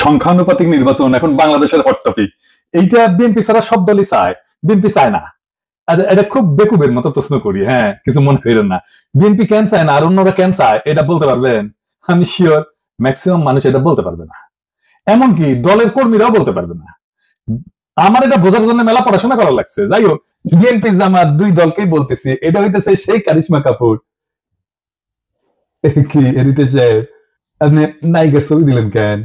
সংখ্যানুপাতিক নির্বাচন এখন বাংলাদেশের হট টপিক। এইটা বিএনপি ছাড়া সব দলই চায়, বিএনপি চায় না। এটা খুব বেকুবের মতো প্রশ্ন করি, হ্যাঁ কিছু মনে করেন না। বিএনপি কেন চায় না আর অন্যরা কেন চায় এটা বলতে পারবেন? আমি শিওর ম্যাক্সিমাম মানুষ এটা বলতে পারবে না, এমনকি দলের কর্মীরাও বলতে পারবে না। আমার এটা বোঝার জন্য মেলা পড়াশোনা করা লাগছে। যাই হোক, বিএনপি জামাত দুই দলকেই বলতেছি, এটা হইতেছে সেই কারিশমা কাপুর কি এডিটর সাহেব, আপনি নায়িকার ছবি দিলেন কেন?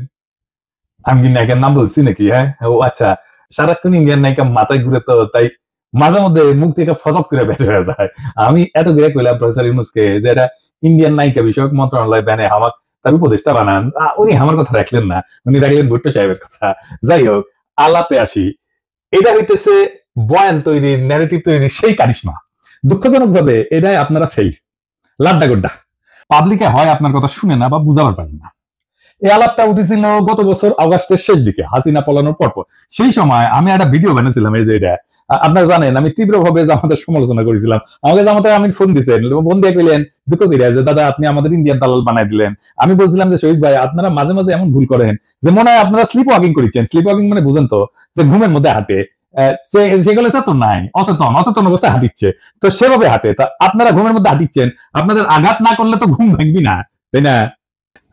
আমি কি নায়িকার নাম বলছি নাকি? হ্যাঁ, ও আচ্ছা, সারাক্ষণ ইন্ডিয়ান নায়িকা মাথায় ঘুরে তো তাই মাঝে মধ্যে মুখ থেকে ফসাদ করে বের হয়ে যায়। আমি এত করে কইলাম প্রফেসর ইউনূসকে যে এটা ইন্ডিয়ান নায়িকা বিষয়ক মন্ত্রণালয় ব্যানে আমাকে তার উপদেষ্টা বানান, উনি আমার কথা রাখলেন না, উনি রাখলেন ভুট্টো সাহেবের কথা। যাই হোক, আলাপে আসি। এটা হইতেছে বয়ান তৈরির, ন্যারেটিভ তৈরির সেই কারিশমা। দুঃখজনক ভাবে এটাই আপনারা ফেল, লাড্ডা গোড্ডা। পাবলিকে হয় আপনার কথা শুনে না বা বুঝাবার পারেন না। এই আলাপটা উঠেছিল গত বছর অগাস্টের শেষ দিকে, হাসিনা পলানোর পর। সেই সময় আমি একটা ভিডিও বানিয়েছিলাম, এই যে এটা আপনারা জানেন, আমি তীব্রভাবে জামাতের সমালোচনা করেছিলাম। আমাকে জামাতের আমি ফোন দিচ্ছেন, ফোন দিয়ে পেলেন দুঃখ করিয়া যে দাদা আপনি আমাদের ইন্ডিয়ান দালাল বানাই দিলেন। আমি বলছিলাম যে শহীদ ভাই আপনারা মাঝে মাঝে এমন ভুল করেন যে মনে হয় আপনারা স্লিপ ওয়াকিং করেছেন। স্লিপ ওয়াকিং মানে বুঝেন তো, যে ঘুমের মধ্যে হাঁটে, সেগুলো তো নাই, অচেতন অবস্থায় হাঁটিচ্ছে, তো সেভাবে হাঁটে। তা আপনারা ঘুমের মধ্যে হাঁটিচ্ছেন, আপনাদের আঘাত না করলে তো ঘুম ভাঙবি না, তাই না?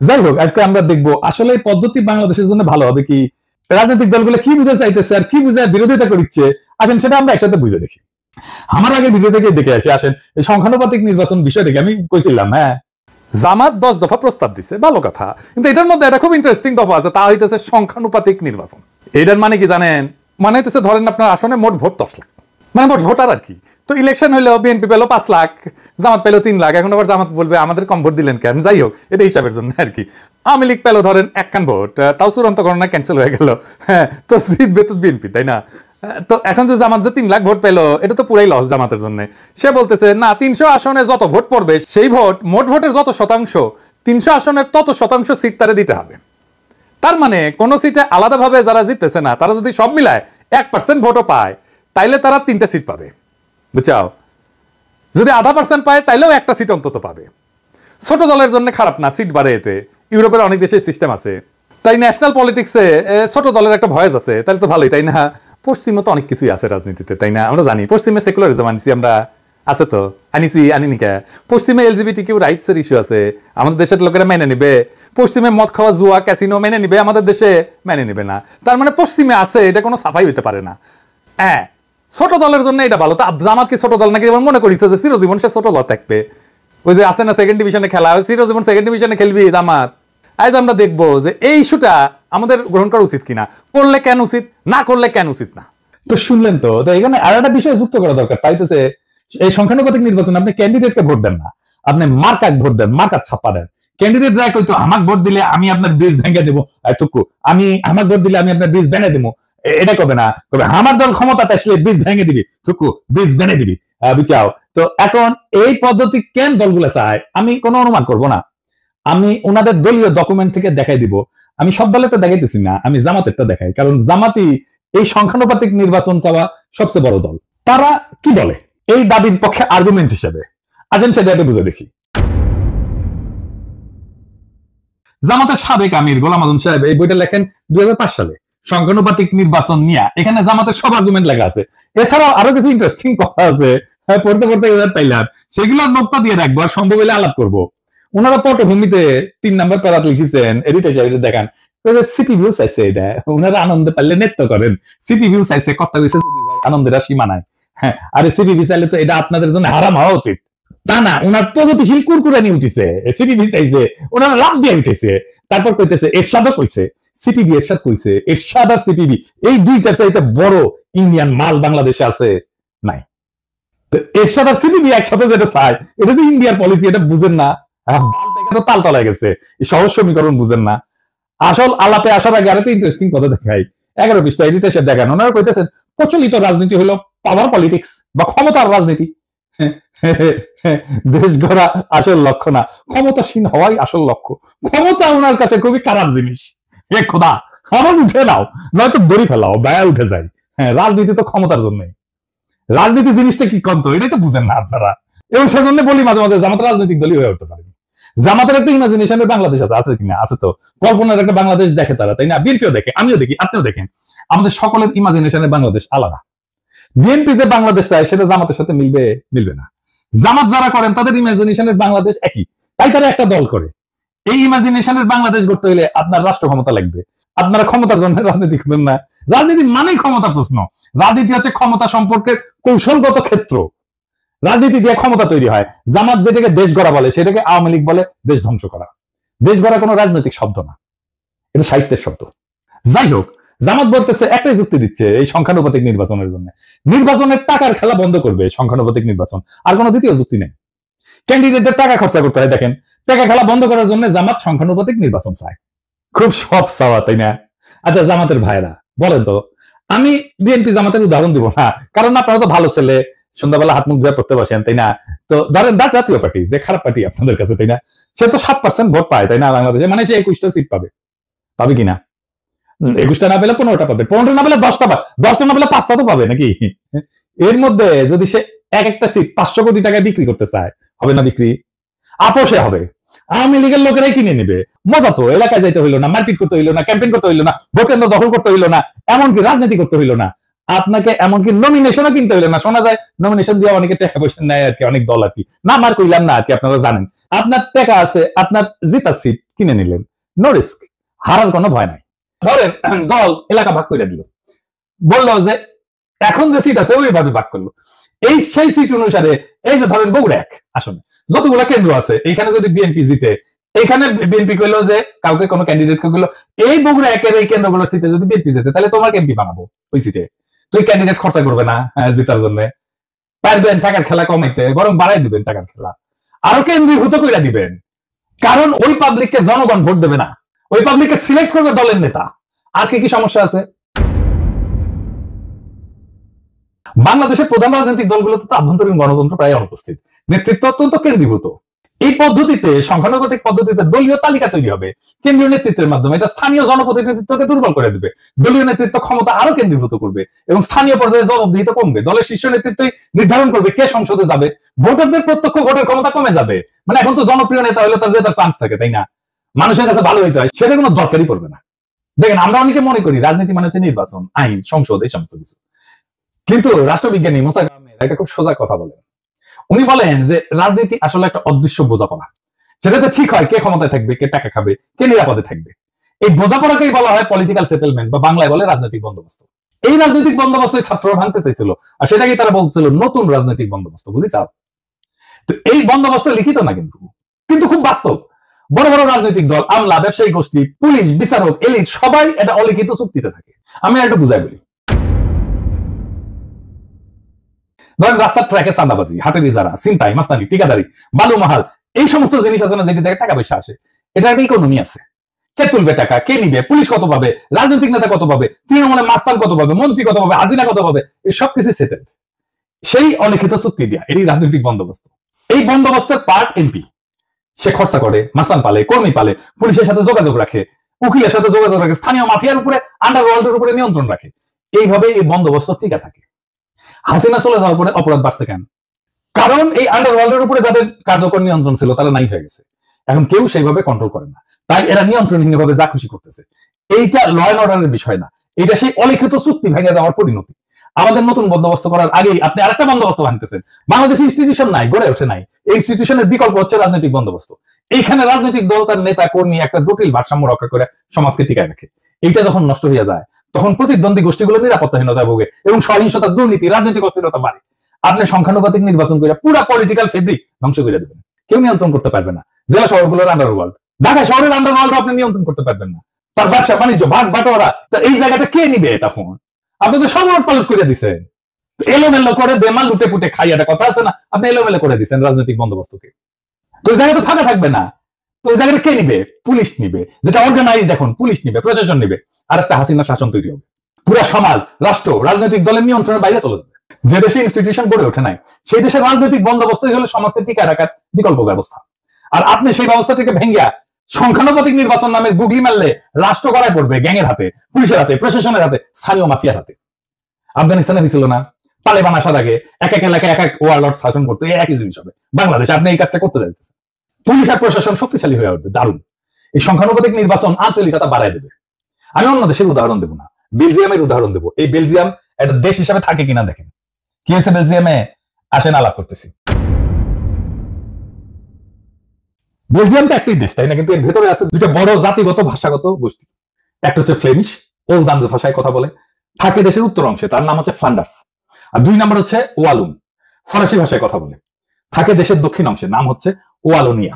যাই হোক, আজকে আমরা দেখবো আসলে এই পদ্ধতি বাংলাদেশের জন্য ভালো হবে কি, রাজনৈতিক দলগুলো কি বুঝে চাইতেছে আর কি বুঝে বিরোধিতা করছে। আসেন সেটা আমরা একসাথে বুঝে দেখি। আমার আগে ভিডিও থেকে দেখে আসি। আসেন, এই সংখ্যানুপাতিক নির্বাচন বিষয়টাকে আমি কইছিলাম, হ্যাঁ জামাত 10 দফা প্রস্তাব দিছে, ভালো কথা, কিন্তু এটার মধ্যে একটা খুব ইন্টারেস্টিং দফা আছে, তা হইতেছে সংখ্যানুপাতিক নির্বাচন। এটার মানে কি জানেন? মানে হইতেছে ধরেন আপনার আসনে মোট ভোট 10 লাখ, মানে মোট ভোটার আর কি। তো ইলেকশন হইলো বিএনপি পেলো 5 লাখ, জামাত পেলো 3 লাখ। এখন আবার জামাত বলবে আমাদের কম ভোট দিলেন কেন? যাই হোক, এটা হিসাবের জন্য আর কি। আওয়ামী লীগ পেলো ধরেন 1 কান ভোট, তাও চূড়ান্ত গণনা ক্যান্সেল হয়ে গেল, হ্যাঁ, তো জিতবে তো বিএনপি, তাই না? তো এখন যে জামাত যে 3 লাখ ভোট পেলো, এটা তো পুরাই লস জামাতের জন্য। সে বলতেছে না, 300 আসনে যত ভোট পড়বে সেই ভোট, মোট ভোটের যত শতাংশ, 300 আসনের তত শতাংশ সিট তারে দিতে হবে। তার মানে কোন সিটে আলাদাভাবে যারা জিততেছে না, তারা যদি সব মিলায় 1% ভোটও পায়, তাইলে তারা 3টা সিট পাবে, বুঝাও। যদি 0.5% পায়, তাইলেও একটা সিট অন্তত পাবে। ছোট দলের জন্য খারাপ না, সিট বাড়ে এতে। ইউরোপের অনেক দেশে সিস্টেম আছে। তাই ন্যাশনাল পলিটিক্সে ছোট দলের একটা ভয়েস আছে, তাহলে তো ভালোই, তাই না? পশ্চিমে তো অনেক কিছুই আছে রাজনীতিতে, তাই না? আমরা জানি পশ্চিমে সেকুলারিজম আনিছি আমরা, আছে তো, আনিনি কে? পশ্চিমে এলজিবিটি কিউ রাইটস এর ইস্যু আছে, আমাদের দেশের লোকেরা মেনে নিবে। পশ্চিমে মদ খাওয়া, জুয়া, ক্যাসিনো মেনে নিবে, আমাদের দেশে মেনে নিবে না। তার মানে পশ্চিমে আছে, এটা কোনো সাফাই হইতে পারে না। হ্যাঁ, ছোট দলের জন্য এটা ভালো। তা জামাত কি ছোট দল নাকি? যেমন মনে করিস যে চিরজীবন সে ছোট দল থাকবে। ওই যে আছে না সেকেন্ড ডিভিশনে খেলা, ওই চিরজীবন সেকেন্ড ডিভিশনে খেলবি জামাত। আজ আমরা দেখবো যে এই ইস্যুটা আমাদের গ্রহণ করা উচিত কিনা, করলে কেন উচিত, না করলে কেন উচিত না। তো শুনলেন তো, এখানে আর একটা বিষয় যুক্ত করা দরকার। তাইতেছে এই সংখ্যানুপাতিক নির্বাচন আপনি ক্যান্ডিডেটকে ভোট দেন না, আপনি মার্কাক ভোট দেন, মার্কাক ছাপ্পা দেন। ক্যান্ডিডেট যায় কইতো আমাকে ভোট দিলে আমি আপনার ব্রিজ ভেঙে দেবো, টুকু আমি আমাকে ভোট দিলে আমি আপনার ব্রিজ ভেঙে দেবো, এটা কবে না, কবে আমার দল ক্ষমতাতে আসলে ব্রিজ ভেঙে দিবি, টুকু ব্রিজ ভেঙে দিবি, বুঝাও। তো এখন এই পদ্ধতি কেন দলগুলো চায় আমি কোনো অনুমান করব না, আমি ওনাদের দলীয় ডকুমেন্ট থেকে দেখাই দিব। আমি সব দলের তো দেখাইতেছি না, আমি জামাতেরটা দেখাই, কারণ জামাতই এই সংখ্যানুপাতিক নির্বাচন চাওয়া সবচেয়ে বড় দল। তারা কি বলে এই দাবির পক্ষে আর্গুমেন্ট হিসেবে, আসেন সেটা একটু বুঝে দেখি। জামাতের সাবেক আমির গোলাম আজম সাহেব এই বইটা লেখেন 2005 সালে, সংখ্যানুপাতিক নির্বাচন নিয়ে। এখানে জামাতের সব আর্গুমেন্ট লেখা আছে। এছাড়াও আরো কিছু ইন্টারেস্টিং কথা আছে, পড়তে পড়তে পাইলাম, সেগুলো নোকতা দিয়ে রাখবো, আর সম্ভব হলে আলাপ করবো। ওনারা পটভূমিতে 3 নম্বর প্যারাত লিখেছেন, এডিটর সাহেব দেখান, সিপি ভিউ চাইছে, এটা ওনারা আনন্দে পারলে নৃত্য করেন। সিপি ভিউ চাইছে, কথা কইছে আনন্দের আর সীমা নাই। হ্যাঁ, আরে সিপি ভি চাইলে তো এটা আপনাদের জন্য হারাম হওয়া উচিত, তা না? ওনার প্রগতিশীল কুরকুরানি উঠিছে, সিপি ভি চাইছে, ওনারা লাভ দিয়ে উঠেছে। তারপর কইতেছে এরশাদও কইছে, সিপিবি এরশাদ কইছে, এরশাদ আর সিপিবি এই দুইটার চাইতে বড় ইন্ডিয়ান মাল বাংলাদেশে আছে নাই। তো এরশাদ আর সিপিবি একসাথে যেটা চায়, এটা যে ইন্ডিয়ার পলিসি, এটা বুঝেন না, তাল তলায় গেছে, এই সহজ সমীকরণ বুঝেন না। আসল আলাপে আসার আগে আরেকটা ইন্টারেস্টিং কথা দেখাই, 11 পৃষ্ঠা এডিটর সাহেব দেখান। ওনারা কইতেছেন প্রচলিত রাজনীতি হলো পাওয়ার পলিটিক্স বা ক্ষমতার রাজনীতি। দেশ গড়া আসল লক্ষ্য না, ক্ষমতাসীন হওয়াই আসল লক্ষ্য। ক্ষমতা ওনার কাছে খুবই খারাপ জিনিস। এ খোদা, আমার উঠে নাও, নয়তো দড়ি ফেলাও, ব্যয় উঠে যায়। হ্যাঁ, রাজনীতি তো ক্ষমতার জন্য। রাজনীতি জিনিসটা কি কন্ত, এটাই তো বুঝেন না আপনারা। এবং সেজন্য বলি মাঝে মাঝে জামাত রাজনৈতিক দলই হয়ে উঠতে পারেনি। জামাতের একটা ইমাজিনেশনের বাংলাদেশ আছে কিনা? আছে তো, কল্পনার একটা বাংলাদেশ দেখে তারা, তাই না? বিএনপিও দেখে, আমিও দেখি, আপনিও দেখেন। আমাদের সকলের ইমাজিনেশনের বাংলাদেশ আলাদা। বিএনপি যে বাংলাদেশ চায় সেটা জামাতের সাথে মিলবে না। জামাত যারা করেন তাদের ইমাজিনেশনের বাংলাদেশ একই, তাই তারা একটা দল করে। এই ইমাজিনেশনের বাংলাদেশ গড়তে হলে আপনার রাষ্ট্র ক্ষমতা লাগবে। আপনারা ক্ষমতার জন্য রাজনীতি করেন না। রাজনীতি মানেই ক্ষমতা প্রশ্ন। রাজনীতি হচ্ছে ক্ষমতা সম্পর্কের কৌশলগত ক্ষেত্র। রাজনীতি দিয়ে ক্ষমতা তৈরি হয়। জামাত যেটাকে দেশ গড়া বলে সেটাকে আওয়ামী লীগ বলে দেশ ধ্বংস করা। দেশ গড়া কোনো রাজনৈতিক শব্দ না, এটা সাহিত্যের শব্দ। যাই হোক, জামাত বলতেছে, একটাই যুক্তি দিচ্ছে এই সংখ্যানুপাতিক নির্বাচনের জন্য, নির্বাচনের টাকার খেলা বন্ধ করবে সংখ্যানুপাতিক নির্বাচন। আর কোনো দ্বিতীয় যুক্তি নেই। ক্যান্ডিডেটদের টাকা খরচা করতে হয়। দেখেন, টাকা খেলা বন্ধ করার জন্য জামাত সংখ্যানুপাতিক নির্বাচন চায়। খুব সৎ চাওয়া, তাই না? আচ্ছা, জামাতের ভাইরা বলেন তো, আমি বিএনপি জামাতের উদাহরণ দিব না, কারণ আপনারা তো ভালো ছেলে, সন্ধ্যাবেলা হাত মুখ ধুয়ে পড়তে বসেন, তাই না? তো ধরেন দা জাতীয় পার্টি, যে খারাপ পার্টি আপনাদের কাছে, তাই না? সে তো 7% ভোট পায়, তাই না? বাংলাদেশে মানে সে 21টা সিট পাবে কিনা? 21টা না পেলে 15টা পাবে, 15টা না পেলে 10টা পাবে, 10টা না পেলে 5টা তো পাবে নাকি? এর মধ্যে যদি সে এক একটা সিট 500 কোটি টাকায় বিক্রি করতে চায়, হবে না বিক্রি? আপোষে হবে। আওয়ামী লীগের লোকেরাই কিনে নেবে। মজা তো, এলাকায় যাইতে হইলো না, মারপিট করতে হইলো না, ক্যাম্পেইন করতে হইলো না, ভোট কেন্দ্র দখল করতে হইলো না, এমনকি রাজনীতি করতে হইলো না। আপনাকে এমনকি নমিনেশনও কিনতে হইলো না। শোনা যায় নমিনেশন দিয়ে অনেকে টাকা পয়সা নেয় আর কি, অনেক দল আর কি, না মার কইলাম না আর কি, আপনারা জানেন। আপনার টাকা আছে, আপনার জিতার সিট কিনে নিলেন, নো রিস্ক, হারার কোনো ভয় নাই। ধরেন দল এলাকা ভাগ করে দিল, বললো যে এখন যে সিট আছে ওইভাবে ভাগ করলো। সেই সিট অনুসারে এই যে ধরেন বগুড়া 1 আসনে যতগুলো কেন্দ্র আছে, এইখানে যদি বিএনপি জিতে, এইখানে বিএনপি কইলো যে কাউকে কোনো ক্যান্ডিডেট কে কইলো এই বগুড়া 1-এর এই কেন্দ্রগুলোর সিটে যদি বিএনপি জিতে তাহলে তোমার এমপি বানাবো ওই সিটে। তুই ক্যান্ডিডেট খরচা করবে না জিতার জন্য, পারবেন টাকার খেলা কমাইতে, বরং বাড়াই দিবেন টাকার খেলা, আরো কেন্দ্রীভূত করে দিবেন। কারণ ওই পাবলিককে জনগণ ভোট দেবে না, ওই পাবলিককে সিলেক্ট করবে দলের নেতা। আর কি সমস্যা আছে? বাংলাদেশের প্রধান রাজনৈতিক দলগুলোতে তো আভ্যন্তরীণ গণতন্ত্র প্রায় অনুপস্থিত, নেতৃত্ব অত্যন্ত কেন্দ্রীভূত। এই পদ্ধতিতে, সংখ্যানুপাতিক পদ্ধতিতে দলীয় তালিকা তৈরি হবে কেন্দ্রীয় নেতৃত্বের মাধ্যমে। এটা স্থানীয় জনপ্রতিনিধিত্বকে দুর্বল করে দেবে, দলীয় নেতৃত্ব ক্ষমতা আরো কেন্দ্রীভূত করবে এবং স্থানীয় পর্যায়ে জবাবদিহিতা কমবে। দলের শীর্ষ নেতৃত্বই নির্ধারণ করবে কে সংসদে যাবে, ভোটারদের প্রত্যক্ষ ভোটের ক্ষমতা কমে যাবে। মানে এখন তো জনপ্রিয় নেতা হলে তার জেতার চান্স থাকে, তাই না? মানুষের কাছে ভালো হইতে হয়, সেটা কোনো দরকারই পড়বে না। দেখেন, আমরা অনেকে মনে করি রাজনীতি মানে হচ্ছে নির্বাচন, আইন, সংসদ, এই সমস্ত কিছু। কিন্তু রাষ্ট্রবিজ্ঞানী মোস্তাক আহমেদ একটা খুব সোজা কথা বলেন। উনি বলেন যে রাজনীতি আসলে একটা অদৃশ্য বোঝাপড়া, সেটাতে ঠিক হয় কে ক্ষমতায় থাকবে, কে টাকা খাবে, কে নিরাপদে থাকবে। এই বোঝাপড়াকেই বলা হয় পলিটিক্যাল সেটেলমেন্ট, বা বাংলায় বলে রাজনৈতিক বন্দোবস্ত। এই রাজনৈতিক বন্দোবস্ত ছাত্ররা ভাঙতে চাইছিল, আর সেটাকেই তারা বলছিল নতুন রাজনৈতিক বন্দোবস্ত। বুঝিছাও? তো এই বন্দোবস্ত লিখিত না, কিন্তু খুব বাস্তব। বড় বড় রাজনৈতিক দল, আমলা, ব্যবসায়ী গোষ্ঠী, পুলিশ, বিচারক, এলিট সবাই এটা অলিখিত চুক্তিতে থাকে। আমি একটু বুঝাই বলি। ধরেন রাস্তার ট্র্যাকে চাঁদাবাজি, হাটের ইজারা, ছিনতাই, মাস্তানি, ঠিকাদারি, বালু মাহাল, এই সমস্ত জিনিস আছে না, যেটি থেকে টাকা পয়সা আসে, এটা একটা ইকোনমি আছে। কে তুলবে টাকা, কে নিবে, পুলিশ কত পাবে, রাজনৈতিক নেতা কত পাবে, তৃণমূলের মাস্তান কত পাবে, মন্ত্রী কত পাবে, হাজিনা কত পাবে, এই সবকিছু সেটেলড সেই অলিখিত চুক্তি দিয়া। এই রাজনৈতিক বন্দোবস্ত। এই বন্দোবস্তের পার্ট এমপি। সে খরচা করে, মাস্তান পালে, কর্মী পালে, পুলিশের সাথে যোগাযোগ রাখে, উকিলের সাথে যোগাযোগ রাখে, স্থানীয় মাফিয়ার উপরে, আন্ডারওয়ার্ল্ডের উপরে নিয়ন্ত্রণ রাখে। এইভাবে এই বন্দোবস্ত টিকা থাকে। হাসিনা চলে যাওয়ার পরে অপরাধ বাড়ছে কেন? কারণ এই আন্ডারওয়ার্ল্ডের উপরে যাদের কার্যকর নিয়ন্ত্রণ ছিল তারা নাই হয়ে গেছে, এখন কেউ সেইভাবে কন্ট্রোল করে না, তাই এরা নিয়ন্ত্রণহীনভাবে যা খুশি করতেছে। এইটা ল এন্ড অর্ডারের বিষয় না, এটা সেই অলিখিত চুক্তি ভেঙে যাওয়ার পরিণতি। আমাদের নতুন বন্দোবস্ত করার আগেই আপনি আরেকটা বন্দোবস্ত ভাঙতেছেন। বাংলাদেশে ইনস্টিটিউশন নাই, গড়ে ওঠে নাই। এই ইনস্টিটিউশনের বিকল্প হচ্ছে রাজনৈতিক বন্দোবস্ত। এইখানে রাজনৈতিক দল তার নেতা কর্মী একটা জটিল ভারসাম্য রক্ষা করে সমাজকে টিকায় রাখে। এইটা যখন নষ্ট হয়ে যায় তখন প্রতিদ্বন্দ্বী গোষ্ঠীগুলো নিরাপত্তাহীনতায় ভোগে এবং সহিংসতা, দুর্নীতি, রাজনৈতিক অস্থিরতা বাড়ে। আপনি সংখ্যানুপাতিক নির্বাচন করে পুরো পলিটিক্যাল ফেব্রিক ধ্বংস করে দেবেন, কেউ নিয়ন্ত্রণ করতে পারবে না। জেলা শহরগুলোর আন্ডারওয়ার্ল্ড, ঢাকা শহরের আন্ডারওয়ার্ল্ড আপনি নিয়ন্ত্রণ করতে পারবেন না। তার ব্যবসা বাণিজ্য, ভাগ বাটোয়ারা, এই জায়গাটা কে নিবে? তখন আপনি তো সব পালট করে দিচ্ছেন, এলোমেলো করে দেমাল লুটে পুটে খাই, একটা কথা আছে না, আপনি এলোমেলো করে দিচ্ছেন রাজনৈতিক বন্দোবস্তকে। তো ওই জায়গায় তো ফাঁকা থাকবে না। তো ওই জায়গাটা কে নিবে? পুলিশ নিবে, যেটা অর্গানাইজ, এখন পুলিশ নিবে, প্রশাসন নিবে, আর একটা হাসিনা শাসন তৈরি হবে। পুরা সমাজ, রাষ্ট্র রাজনৈতিক দলের নিয়ন্ত্রণের বাইরে চলে যাবে। যে দেশে ইনস্টিটিউশন গড়ে ওঠে নাই সেই দেশের রাজনৈতিক বন্দোবস্তই হলো সমাজকে টিকায় রাখার বিকল্প ব্যবস্থা। আর আপনি সেই ব্যবস্থাটিকে ভেঙ্গিয়া সংখ্যানুপাতিক নির্বাচন নামে গুগলি মারলে রাষ্ট্র গড়ায় পড়বে গ্যাংয়ের হাতে, পুলিশের হাতে, প্রশাসনের হাতে, স্থানীয় মাফিয়ার হাতে। আফগানিস্তানে হয়েছিল না, তালেবান আসার আগে এক এক এলাকায় এক এক ওয়ারলর্ড শাসন করতে, একই জিনিস হবে বাংলাদেশে। আপনি এই কাজটা করতে যাইতেছেন। পুলিশ আর প্রশাসন শক্তিশালী হয়ে উঠবে, দারুণ। এই সংখ্যানুপাতিক নির্বাচন আঞ্চলিকতা বাড়ায় দেবে। আমি অন্য দেশের উদাহরণ দেবো না, বেলজিয়ামের উদাহরণ দেবো। এই বেলজিয়াম একটা দেশ হিসাবে থাকে কিনা দেখেন। কি হয়েছে বেলজিয়ামে, আসেন আলাপ করতেছি। বেলজিয়াম তো একটাই দেশ, তাই না? কিন্তু এর ভেতরে আছে দুইটা বড় জাতিগত ভাষাগত গোষ্ঠী। একটা হচ্ছে ফ্লেমিশ, ওলদান্স ভাষায় কথা বলে, থাকে দেশের উত্তর অংশে, তার নাম হচ্ছে ফ্লান্ডার্স। আর 2 নম্বর হচ্ছে ওয়ালুন, ফরাসি ভাষায় কথা বলে, থাকে দেশের দক্ষিণ অংশে, নাম হচ্ছে ওয়ালোনিয়া।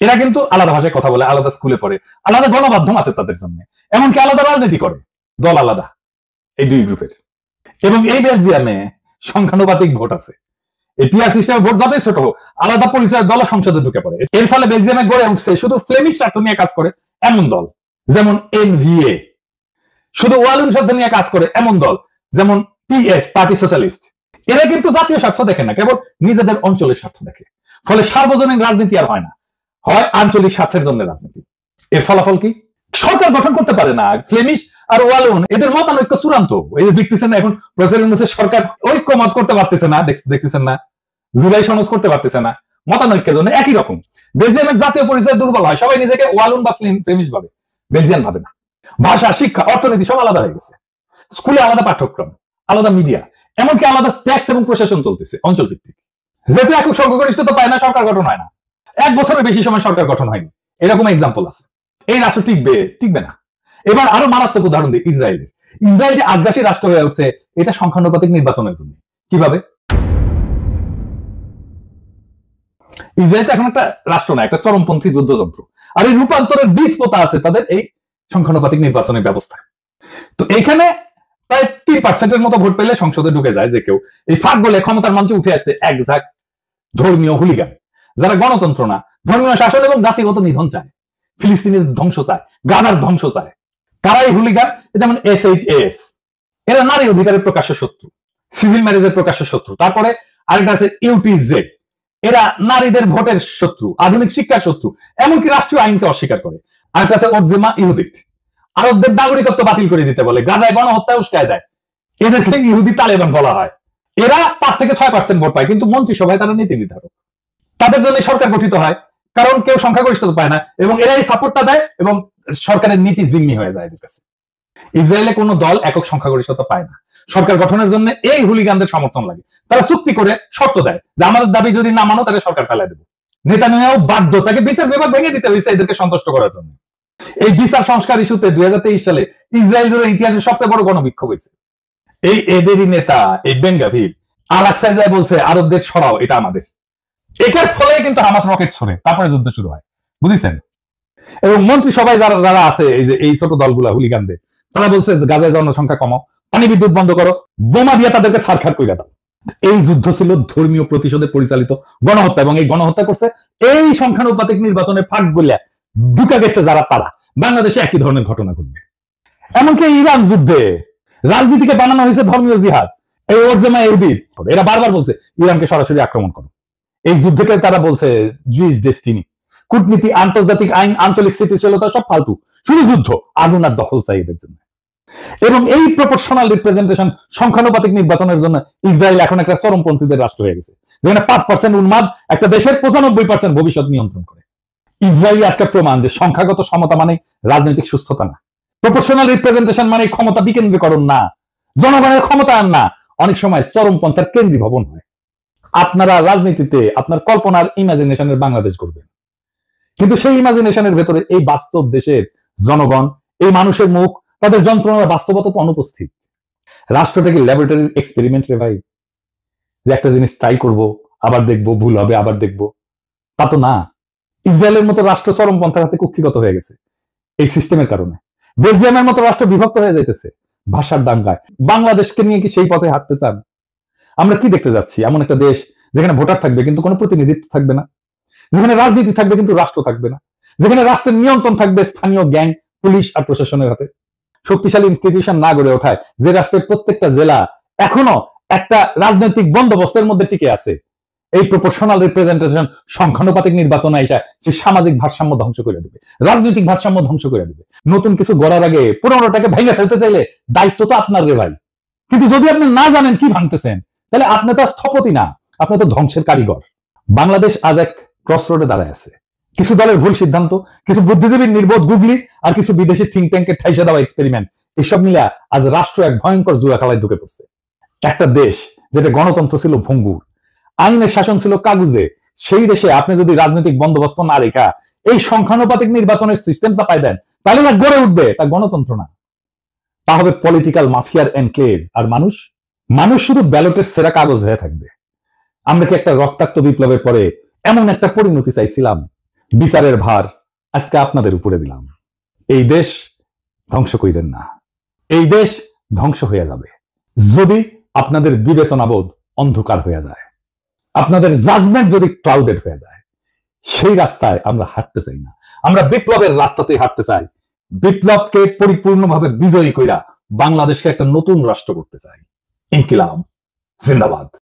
এরা কিন্তু আলাদা ভাষায় কথা বলে, আলাদা স্কুলে পড়ে, আলাদা গণমাধ্যম আছে তাদের জন্য, এমনকি আলাদা রাজনীতি করে, দল আলাদা এই 2 গ্রুপের। এবং এই বেলজিয়ামে সংখ্যানুপাতিক ভোট আছে। এই পিআর সিস্টেমে ভোট যতই ছোট হোক, আলাদা পরিচয় দল সংসদে ঢুকে পড়ে। এর ফলে বেলজিয়ামে গড়ে উঠছে শুধু ফ্লেমিশ স্বার্থ নিয়ে কাজ করে এমন দল যেমন এনভিএ, শুধু ওয়ালুন শব্দ নিয়ে কাজ করে এমন দল যেমন পিএস, পার্টি সোশ্যালিস্ট। এরা কিন্তু জাতীয় স্বার্থ দেখে না, কেবল নিজেদের অঞ্চলের স্বার্থ দেখে। ফলে সার্বজনীন রাজনীতি আর হয় না, হয় আঞ্চলিক স্বার্থের জন্য রাজনীতি। এর ফলাফল কি? সরকার গঠন করতে পারে না। ফ্লেমিশ আর ওয়ালুন এদের মতানৈক্য চূড়ান্ত। এই যে দেখতেছেন এখন প্রেসিডেন্ট সরকার ঐক্যমত করতে পারতেছে না, দেখতেছেন না, জুলাই সনদ করতে পারতেছে না, মতানৈক্যের জন্য একই রকম। বেলজিয়ামের জাতীয় পরিচয় দুর্বল হয়, সবাই নিজেকে ওয়ালুন বা ফ্লেমিশ ভাবে, বেলজিয়ান ভাবে না। ভাষা, শিক্ষা, অর্থনীতি সব আলাদা হয়ে গেছে। স্কুলে আলাদা পাঠ্যক্রম, আলাদা মিডিয়া, এমনকি আলাদা ট্যাক্স এবং প্রশাসন চলতেছে অঞ্চল ভিত্তিক। যেহেতু একক সংখ্যাগরিষ্ঠতা পায় না, সরকার গঠন হয় না। 1 বছরের বেশি সময় সরকার গঠন হয়নি, এরকম এক্সাম্পল আছে। এই রাষ্ট্র টিকবে না। এবার আরো মারাত্মক উদাহরণ দিই ইসরায়েলের। ইসরায়েল যে আগ্রাসী রাষ্ট্র হয়ে উঠছে, এটা সংখ্যানুপাতিক নির্বাচনের জন্য। কিভাবে? ইসরায়েল এখন একটা রাষ্ট্র না, একটা চরমপন্থী যুদ্ধযন্ত্র। আর এই রূপান্তরের বীজ পোতা আছে তাদের এই সংখ্যানুপাতিক নির্বাচনের ব্যবস্থা। তো এখানে প্রায় 3% মতো ভোট পেলে সংসদে ঢুকে যায় যে কেউ। এই ফাঁক বলে ক্ষমতার মঞ্চে উঠে আসছে এক ঝাঁক ধর্মীয় হুলিগান, যারা গণতন্ত্র না, ধর্মীয় শাসন এবং জাতিগত নিধন চায়, ফিলিস্তিনের ধ্বংস চায়, গাজার ধ্বংস চায়। কারাই হুলিগান? যেমন SHAS, এরা নারী অধিকারের প্রকাশ্য শত্রু, সিভিল ম্যারেজের প্রকাশ্য শত্রু। তারপরে আরেকটা আছে UTZ, এরা নারীদের ভোটের শত্রু, আধুনিক শিক্ষার শত্রু, এমনকি রাষ্ট্রীয় আইনকে অস্বীকার করে। আরেকটা আছে ওরজেমা ইহুদিত, আরবদের নাগরিকত্ব বাতিল করে দিতে বলে, গাজায় গণহত্যায় উস্কায় দেয়। এদেরকে ইহুদি তালেবান বলা হয়। এরা 5 থেকে 6% ভোট পায়, কিন্তু মন্ত্রিসভায় তারা নীতি নির্ধারক। তাদের জন্য সরকার গঠিত হয়, কারণ কেউ সংখ্যাগরিষ্ঠতা পায় না, এবং এরাই সাপোর্টটা দেয় এবং সরকারের নীতি জিম্মি হয়ে যায় এদের কাছে। ইসরায়েলে কোনো দল একক সংখ্যাগরিষ্ঠতা পায় না। সরকার গঠনের জন্য এই হুলিগানদের সমর্থন লাগে। তারা চুক্তি করে শর্ত দেয় যে আমাদের দাবি যদি না মানো তাহলে সরকার ফেলায় দেবো। নেতানিয়াহু বাধ্য, তাকে বিচার বিভাগ ভেঙে দিতে হয়েছে এদেরকে সন্তুষ্ট করার জন্য। এই বিচার সংস্কার ইস্যুতে 2023 সালে ইসরায়েল জুড়ে ইতিহাসের সবচেয়ে বড় গণবিক্ষোভ হয়েছে। এই এদেরই নেতা এই বেন-গাভির আল-আকসায় যায় বলছে আরবদের সরাও, এটা আমাদের। এটার ফলে কিন্তু হামাস রকেট ছড়ে, তারপরে যুদ্ধ শুরু হয়, বুঝেছেন? এবং মন্ত্রিসভায় যারা যারা আছে এই যে এই ছোট দলগুলা হুলিগানদের, তারা বলছে গাজায় জনসংখ্যা কমাও, পানি বিদ্যুৎ বন্ধ করো, বোমা দিয়ে তাদেরকে সারখার কইরা দাও। এই যুদ্ধ ছিল ধর্মীয় প্রতিশোধে পরিচালিত গণহত্যা, এবং এই গণহত্যা করছে এই সংখ্যানুপাতিক নির্বাচনে ফাঁক গলিয়া ঢুকে গেছে যারা, তারা। বাংলাদেশে একই ধরনের ঘটনা ঘটবে। এমনকি ইরান যুদ্ধে রাজনীতিকে বানানো হয়েছে ধর্মীয় জিহাদ। এই ওরজেমা ইহুদিত, এরা বারবার বলছে ইরানকে সরাসরি আক্রমণ করো। এই যুদ্ধকে তারা বলছে জুইস ডেস্টিনি। কূটনীতি, আন্তর্জাতিক আইন, আঞ্চলিক স্থিতিশীলতা সব ফালতু, শুধু যুদ্ধ, আগুন আর দখল চাই এদের জন্য। এবং এই প্রপোর্শনাল রিপ্রেজেন্টেশন সংখ্যানুপাতিক নির্বাচনের জন্য ইসরায়েল এখন একটা চরমপন্থীদের রাষ্ট্র হয়ে গেছে, যেখানে 5% উন্মাদ একটা দেশের 95% ভবিষ্যৎ নিয়ন্ত্রণ করে। ইসরায়েল আজকে প্রমাণ যে সংখ্যাগত সমতা মানে রাজনৈতিক সুস্থতা না, প্রপোর্শনাল রিপ্রেজেন্টেশন মানে ক্ষমতা বিকেন্দ্রীকরণ না, জনগণের ক্ষমতায়ন না, অনেক সময় চরমপন্থার কেন্দ্রীভবন হয়। আপনারা রাজনীতিতে আপনার কল্পনার ইমাজিনেশনের বাংলাদেশ করবেন, কিন্তু সেই ইমাজিনেশনের ভেতরে এই বাস্তব দেশের জনগণ, এই মানুষের মুখ, তাদের যন্ত্রণার বাস্তবতা তো অনুপস্থিত। রাষ্ট্রটা কি ল্যাবরেটরির এক্সপেরিমেন্ট রে ভাই, যে একটা জিনিস ট্রাই করব, আবার দেখবো, ভুল হবে, আবার দেখবো? তা তো না। ইসরায়েলের মতো রাষ্ট্র চরমপন্থার হাতে কুক্ষিগত হয়ে গেছে এই সিস্টেমের কারণে। বেলজিয়ামের মতো রাষ্ট্র বিভক্ত হয়ে যাইতেছে ভাষার দাঙ্গায়। বাংলাদেশকে নিয়ে কি সেই পথে হাঁটতে চান? আমরা কি দেখতে যাচ্ছি? এমন একটা দেশ যেখানে ভোটার থাকবে কিন্তু কোনো প্রতিনিধিত্ব থাকবে না, যেখানে রাজনীতি থাকবে কিন্তু রাষ্ট্র থাকবে না, যেখানে রাষ্ট্রের নিয়ন্ত্রণ থাকবে স্থানীয় গ্যাং, পুলিশ আর প্রশাসনের হাতে। শক্তিশালী ইনস্টিটিউশন না গড়ে ওঠায় যে রাষ্ট্রের প্রত্যেকটা জেলা এখনো একটা রাজনৈতিক বন্দোবস্তের মধ্যে টিকে আছে, এই প্রপোর্শনাল রিপ্রেজেন্টেশন সংখ্যানুপাতিক নির্বাচন আইসা সে সামাজিক ভারসাম্য ধ্বংস করে দেবে, রাজনৈতিক ভারসাম্য ধ্বংস করে দেবে। নতুন কিছু গড়ার আগে পুরোনোটাকে ভেঙে ফেলতে চাইলে দায়িত্ব তো আপনার রে ভাই। কিন্তু যদি আপনি না জানেন কি ভাঙতেছেন, তাহলে আপনি তো স্থপতি না, আপনি তো ধ্বংসের কারিগর। বাংলাদেশ আজ এক ক্রসরোডে দাঁড়ায় আছে। কিছু দলের ভুল সিদ্ধান্ত, কিছু বুদ্ধিজীবীর নির্বোধ গুগলি, আর কিছু বিদেশি থিঙ্ক ট্যাঙ্কের ঠাইসা দেওয়া এক্সপেরিমেন্ট, এসব মিলে আজ রাষ্ট্র এক ভয়ঙ্কর জুয়া খেলায় ঢুকে পড়ছে। একটা দেশ যেটা গণতন্ত্র ছিল ভঙ্গুর, আইনের শাসন ছিল কাগজে, সেই দেশে আপনি যদি রাজনৈতিক বন্দোবস্ত না রেখা এই সংখ্যানুপাতিক নির্বাচনের সিস্টেম চাপাই দেন, তাহলে না গড়ে উঠবে তা গণতন্ত্র না, তা হবে পলিটিক্যাল মাফিয়ার এনক্লেভ। আর মানুষ শুধু ব্যালটের সেরা কাগজ হয়ে থাকবে। আমরা কি একটা রক্তাক্ত বিপ্লবের পরে এমন একটা পরিণতি চাইছিলাম? বিচারের ভার আজকে আপনাদের উপরে দিলাম। এই দেশ ধ্বংস কইরেন না, এই দেশ ধ্বংস হয়ে যাবে যদি আপনাদের বিবেচনাবোধ অন্ধকার হয়ে যায়, আপনাদের জাজমেন্ট যদি ক্লাউডেড হয়ে যায়। সেই রাস্তায় আমরা হাঁটতে চাই না, আমরা বিপ্লবের রাস্তাতে হাঁটতে চাই। বিপ্লবকে পরিপূর্ণভাবে বিজয়ী কইরা বাংলাদেশকে একটা নতুন রাষ্ট্র করতে চাই। ইনকিলাব জিন্দাবাদ।